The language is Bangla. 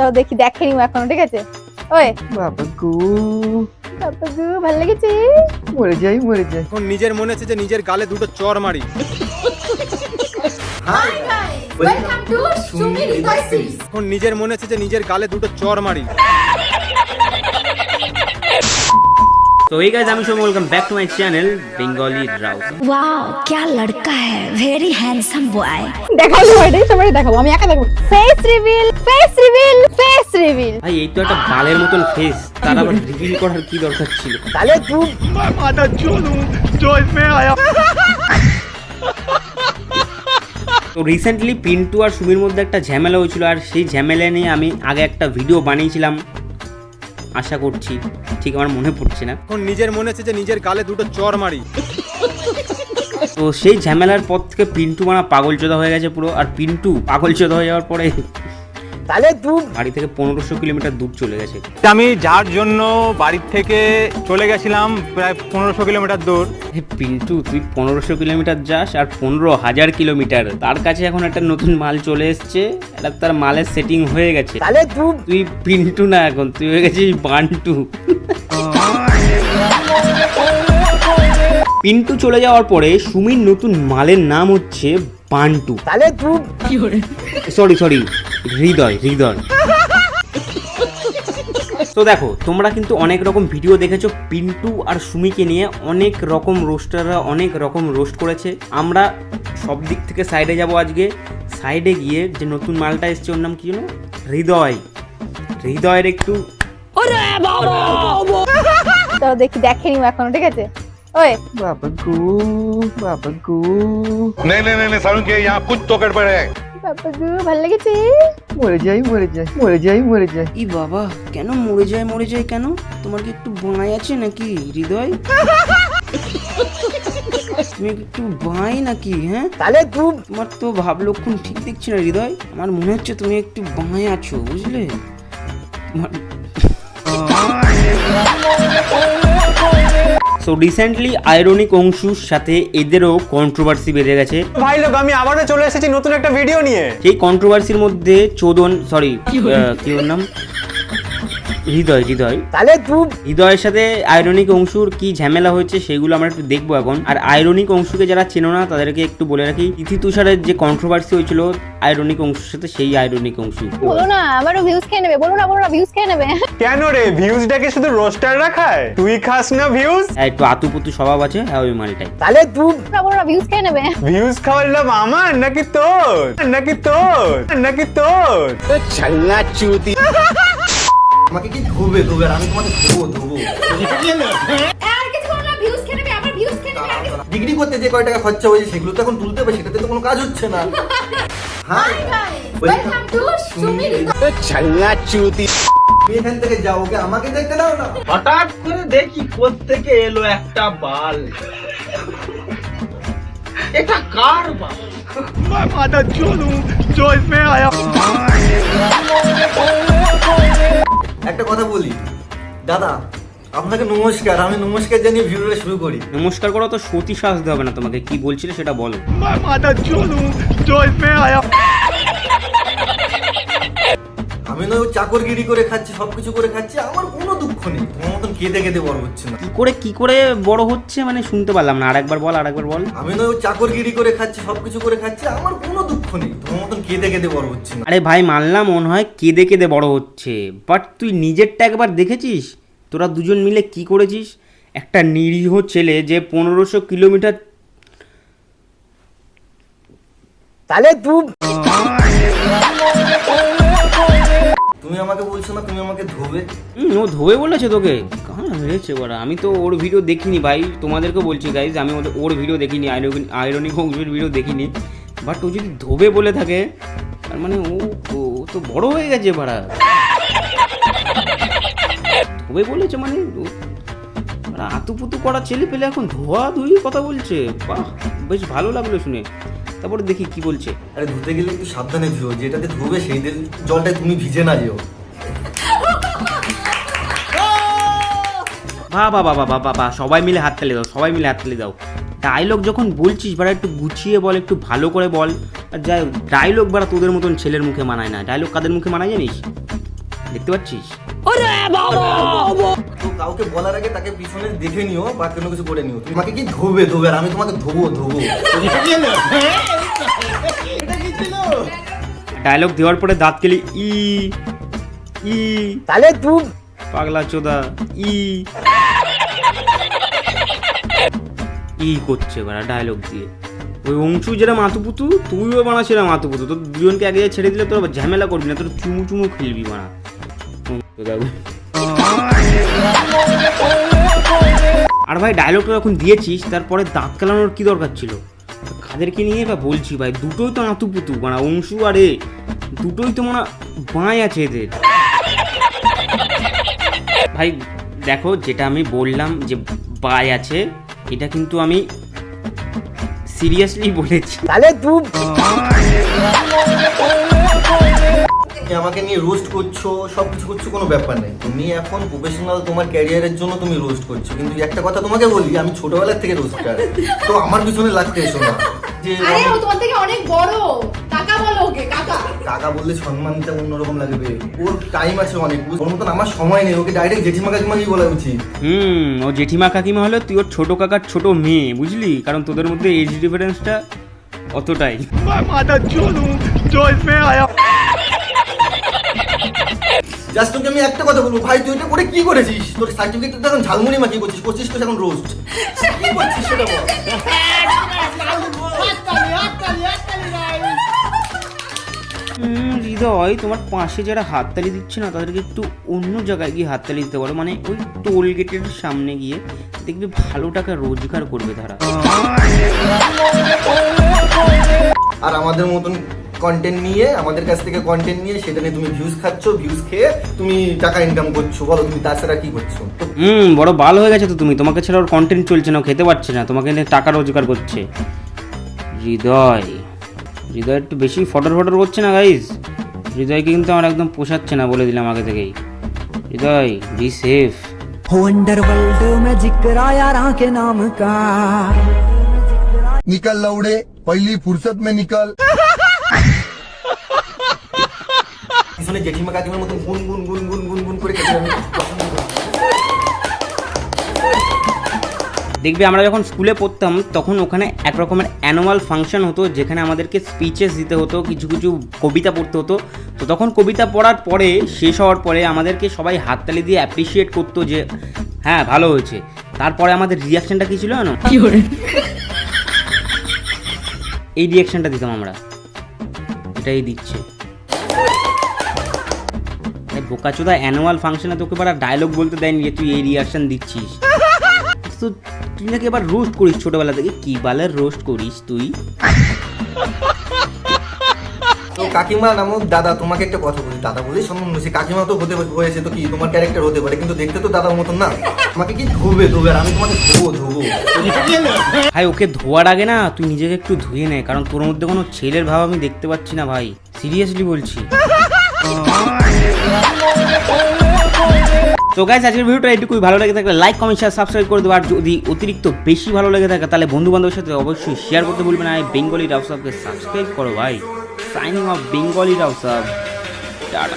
চলো দেখি, দেখেনি এখনো, ঠিক আছে? ওই বাবা গো, বাবা গো, ভালো লেগেছে? মরে যাই মরে যাই। এখন নিজের মনে হচ্ছে যে নিজের গালে দুটো চড় মারি। Hi guys, welcome to Sumi Hriday Series. এখন নিজের মনে হচ্ছে যে নিজের গালে দুটো চড় মারি। तो hey guys, I'm Shom, welcome back to my channel Bengali Raut. Wow क्या लड़का है, वेरी हैंडसम बॉय। দেখাবো সবাই, সবাই দেখাবো, আমি একা দেখাবো। Face reveal, face reveal, face reveal. ভাই এই তো একটা বালের মতন ফেস, তার আবার রিভিল করার কি দরকার ছিল? তাহলে তুই माता चोदू जो इसमें आया। তো রিসেন্টলি পিন্টু আর সুমির মধ্যে একটা ঝামেলা হয়েছিল, আর সেই ঝামেলা নিয়ে আমি আগে একটা ভিডিও বানিয়েছিলাম, আশা করছি, ঠিক আমার মনে পড়ছে না। এখন নিজের মনে হচ্ছে যে নিজের গালে দুটো চড় মারি। তো সেই ঝামেলার পর থেকে পিন্টু মানা পাগলচোদা হয়ে গেছে পুরো, আর পিন্টু পাগলচোদা হয়ে যাওয়ার পরে তাহলে তুই বাড়ি থেকে 1500 কিলোমিটার দূর চলে গেছে। আমি যার জন্য বাড়ির থেকে চলে গেছিলাম প্রায় 1500 কিলোমিটার দূর। পিন্টু, তুই 1500 কিলোমিটার যাস আর 15,000 কিলোমিটার, তার কাছে এখন একটা নতুন মাল চলে এসছে, এটা তার মালের সেটিং হয়ে গেছে। তাহলে তুই তুই পিন্টু না, এখন তুই হয়ে গেছিস বান্টু। পিন্টু চলে যাওয়ার পরে সুমির নতুন মালের নাম হচ্ছে বান্টু। তাহলে তুই সরি হৃদয়। তো দেখো, তোমরা কিন্তু অনেক রকম ভিডিও দেখেছো পিন্টু আর সুমিকে নিয়ে, অনেক রকম রোস্টাররা অনেক রকম রোস্ট করেছে। আমরা সব দিক থেকে সাইডে যাব আজকে। সাইডে গিয়ে যে নতুন মালটা এসছে ওর নাম কি জানো? হৃদয়ের একটু চলো দেখি, দেখেনি এখনো, ঠিক আছে? ওই বাবা গো, বাবা গো, नहीं नहीं नहीं नहीं सारुण के यहाँ कुछ तो गड़बड़ है। বাবা গো, ভালো লেগেছে? মরে যাই মরে যাই, মরে যাই মরে যাই। ই বাবা, কেন মরে যায় কেন? তোমার কি একটু বাঁই আছে নাকি হৃদয়? তুমি একটু বাঁই নাকি? হ্যাঁ, তাহলে তুই তোমার তো ভাব লক্ষণ ঠিক দেখছি না হৃদয়, আমার মনে হচ্ছে তুমি একটু বাঁই আছো, বুঝলে? সো রিসেন্টলি আইরনিক অংশুর সাথে এদেরও কন্ট্রোভার্সি বেড়ে গেছে। ভাই লোক, আমি আবারও চলে এসেছি নতুন একটা ভিডিও নিয়ে। সেই কন্ট্রোভার্সির মধ্যে কি ওর নাম? হৃদয়। তাহলে তুই হৃদয়ের সাথে আইরনিক অংশুর কি ঝামেলা হয়েছে সেগুলো আমরা একটু দেখবো এখন। আর আইরনিক অংশুকে যারা চেনো না তাদেরকে একটু বলে রাখি, তিথি তুষারের যে কন্ট্রোভার্সি হয়েছিল আইরনিক অংশুর সাথে, সেই আইরনিক অংশু। বলো না, আমারও ভিউজ খেয়ে নেবে। বলো না ভিউজ খেয়ে নেবে। কেন রে, ভিউজটাকে শুধু রোস্টাররা খায়, তুই খাস না ভিউজ? একটু আতুপুতু স্বভাব আছে, হ্যাঁ ওই মালটাই। তাহলে তুই বলো না ভিউজ খেয়ে নেবে। ভিউজ খাওয়ার লাভ আমার নাকি তোর? আমাকে কি ধোবে আর আমি তোমাকে ধোবো। আর কিছু বলো না, views খেয়ে নেবে, আবার views খেয়ে নেবে, আর কিছু- ডিগ্রি করতে যে কয় টাকা খরচা হয়েছে সেগুলো তো এখন তুলতে হবে, সেটাতে তো কোনো কাজ হচ্ছে না। Hi guys, welcome to Sumi Hriday. তুমি এখান থেকে যাও, ওকে আমাকে দেখতে দাও না। হঠাৎ করে দেখি কোত্থেকে এলো একটা বাল। এটা কার বাল? माता चोदू जो इसमें आया। একটা কথা বলি দাদা, আপনাকে নমস্কার। আমি নমস্কার জানিয়ে ভিডিওটা শুরু করি। নমস্কার করো তো, সতী সাজতে হবে না তোমাকে। কি বলছিলে সেটা বলো। माता चोदू जो इसमें आया। আমি নয় চাকরগিরি করে খাচ্ছি, সবকিছু করে খাচ্ছি, আমার কোনো দুঃখ নেই। তোমার মতন কেঁদে বড় হচ্ছে না। কি করে বড় হচ্ছে মানে শুনতে পারলাম না, আরেকবার বল। আমি নয় চাকরগিরি করে খাচ্ছি, সবকিছু করে খাচ্ছি, আমার কোনো দুঃখ নেই। তোমার মতন কেঁদে বড় হচ্ছে না। আরে ভাই মানলাম মনে হয় কেঁদে বড় হচ্ছে, বাট তুই নিজেরটা একবার দেখেছিস? তোরা দুজন মিলে কি করেছিস? একটা নিরীহ ছেলে যে 1500 কিলোমিটার। তাহলে তুমি আমাকে বলছো না তুমি আমাকে ধোবে? ও ধোবে বলেছে তোকে? কারণ মেরেছে বড়া। আমি তো ওর ভিডিও দেখিনি ভাই, তোমাদেরকে বলছি গাইজ, আমি ওর ভিডিও দেখিনি, আইরনিক অংশের ভিডিও দেখিনি। বাট ও যদি ধোবে বলে থাকে, তার মানে ও তো বড় হয়ে গেছে ভাড়া। ধোবে বলেছে মানে আতুপুতু করা ছেলে পেলে এখন ধোয়া ধুই কথা বলছে। বাহ, বেশ ভালো লাগলো শুনে। তারপরে দেখি কি বলছে। আরে ধুতে গেলে একটু সাবধানে ধুও, যেটাতে ধুবে সেই জলটায় তুমি ভিজে না যেও। বাবা, সবাই মিলে হাত তালি দাও। ডায়লগ যখন বলছিস বাড়া একটু গুছিয়ে বল, একটু ভালো করে বল। আর যাই ডায়লগ বাড়া তোদের মতন ছেলের মুখে মানায় না। ডায়লগ কাদের মুখে মানায় জানিস? দেখতে পাচ্ছিস? তো কাউকে বলার আগে তাকে পিছনে দেখে নিও বা কোনো কিছু করে নিও। তোমাকে কি ধোবে আর আমি তোমাকে ধোবো। ডায়লগ দেওয়ার পরে দাঁত কেলি ই ই তাহলে তুই পাগলা চোদা ই করছে বাড়া ডায়লগ দিয়ে। ওই অংশু যেটা মাতুপুতু, তুইও বানা সেটা মাতুপুতু। তোর দুজনকে আগে ছেড়ে দিলে তোর আবার ঝামেলা করবি না, তোর চুমু চুমু খেলবি বানা। আর ভাই ডায়লগটা যখন দিয়েছিস তারপরে দাঁত কেলানোর কি দরকার ছিল? কাদেরকে নিয়ে বা বলছি ভাই, দুটোই তো নাতুপুতু মানে অংশু আর এ দুটোই তো মানে বাঁই আছে এদের। ভাই দেখো, যেটা আমি বললাম যে বাই আছে, এটা কিন্তু আমি সিরিয়াসলি বলেছি। তাহলে তুই আমাকে নিয়ে রোস্ট করছো, সবকিছু করছো, কোনো ব্যাপার নেই। তুমি এখন প্রফেশনাল, তোমার ক্যারিয়ারের জন্য তুমি রোস্ট করছো। কিন্তু একটা কথা তোমাকে বলি, আমি ছোটবেলার থেকে রোস্টার, তো আমার পিছনে লাগতে এসো না। যে আরে ও তোমার থেকে অনেক বড়, কাকা বলো ওকে, কাকা। কাকা বললে সম্মানটা অন্যরকম লাগবে। ওর টাইম আছে অনেক, ওর মতন আমার সময় নেই। ওকে ডাইরেক্ট জেঠিমা কাকিমাকেই বলা উচিত। ও জেঠিমা কাকিমা হলো তুই ওর ছোট কাকার ছোট মেয়ে, বুঝলি? কারণ তোদের মধ্যে এজ ডিফারেন্সটা অতটাই। জাস্ট তোকে আমি একটা কথা বলবো, ভাই তুই এটা করে কি করেছিস? তোর সার্টিফিকেটটা এখন ঝালমুড়ি মাখি করছিস তো এখন রোস্ট কি করছিস সেটা বল। হৃদয়, তোমার পাশে যারা হাততালি দিচ্ছে না তাদেরকে একটু অন্য জায়গায় গিয়ে হাততালি দিতে পারো, মানে ওই টোল গেটের সামনে গিয়ে দেখবে ভালো টাকা রোজগার করবে তারা। আর আমাদের মতন কন্টেন্ট নিয়ে, আমাদের কাছ থেকে কন্টেন্ট নিয়ে সেটা নিয়ে তুমি ভিউজ খাচ্ছ, ভিউজ খেয়ে তুমি টাকা ইনকাম করছো। বলো তুমি তাছাড়া কি করছো? বড় বাল হয়ে গেছে তো তুমি, তোমাকে ছাড়া ওর কন্টেন্ট চলছে না, ও খেতে পারছে না, তোমাকে নিয়ে টাকা রোজগার করছে। হৃদয় একটু বেশি ফটর করছে না গাইজ। হৃদয়কে কিন্তু আমার একদম পোষাচ্ছে না, বলে দিলাম আগে থেকেই। হৃদয় বি সেফ। अंडरवर्ल्ड में जिक्र आया राह के नाम का। निकल लौड़े, पहली फुर्सत में निकल। পিছনে জেঠিমা কাকিমার মতন গুন গুন গুন গুন গুন গুন করে খেতে আমি পছন্দ করি। দেখবে আমরা যখন স্কুলে পড়তাম তখন ওখানে এক রকমের অ্যানুয়াল ফাংশন হতো, যেখানে আমাদেরকে স্পিচেস দিতে হতো, কিছু কিছু কবিতা পড়তে হতো। তো তখন কবিতা পড়ার পরে, শেষ হওয়ার পরে আমাদেরকে সবাই হাততালি দিয়ে অ্যাপ্রিসিয়েট করতো যে হ্যাঁ ভালো হয়েছে। তারপরে আমাদের রিয়াকশনটা কী ছিল জানো? এই রিয়াকশনটা দিতাম আমরা, এটাই দিচ্ছে। বোকাচোদা, অ্যানুয়াল ফাংশনে তোকে এবার ডায়লগ বলতে দেয়নি যে তুই এই রিয়াকশন দিচ্ছিস। তো তুই নাকি এবার রোস্ট করিস ছোটবেলা থেকে, কি বালের রোস্ট করিস তুই? তো কাকিমা নামক দাদা, তোমাকে একটা কথা বলি, দাদা বলেই সম্মান হয়েছে, কাকিমা তো হতে হয়েছে, তো কি তোমার ক্যারেক্টার হতে পারে, কিন্তু দেখতে তো দাদার মতন না। আমাকে কি ধোবে আর আমি তোমাকে ধোবো। ভাই ওকে ধোয়ার আগে না তুই নিজেকে একটু ধুয়ে নে, কারণ তোর মধ্যে কোনো ছেলের ভাব আমি দেখতে পাচ্ছি না ভাই, সিরিয়াসলি বলছি। তো গাইস, আজকের ভিডিওটা এটুকুই। ভালো লেগে থাকলে লাইক, কমেন্ট, শেয়ার, সাবস্ক্রাইব করে দেবো। আর যদি অতিরিক্ত বেশি ভালো লেগে থাকে তাহলে বন্ধু বান্ধবের সাথে অবশ্যই শেয়ার করতে ভুলবেন না। বেঙ্গলি রাউসাবকে সাবস্ক্রাইব করো ভাই। Signing off Bengali Rausab, tata.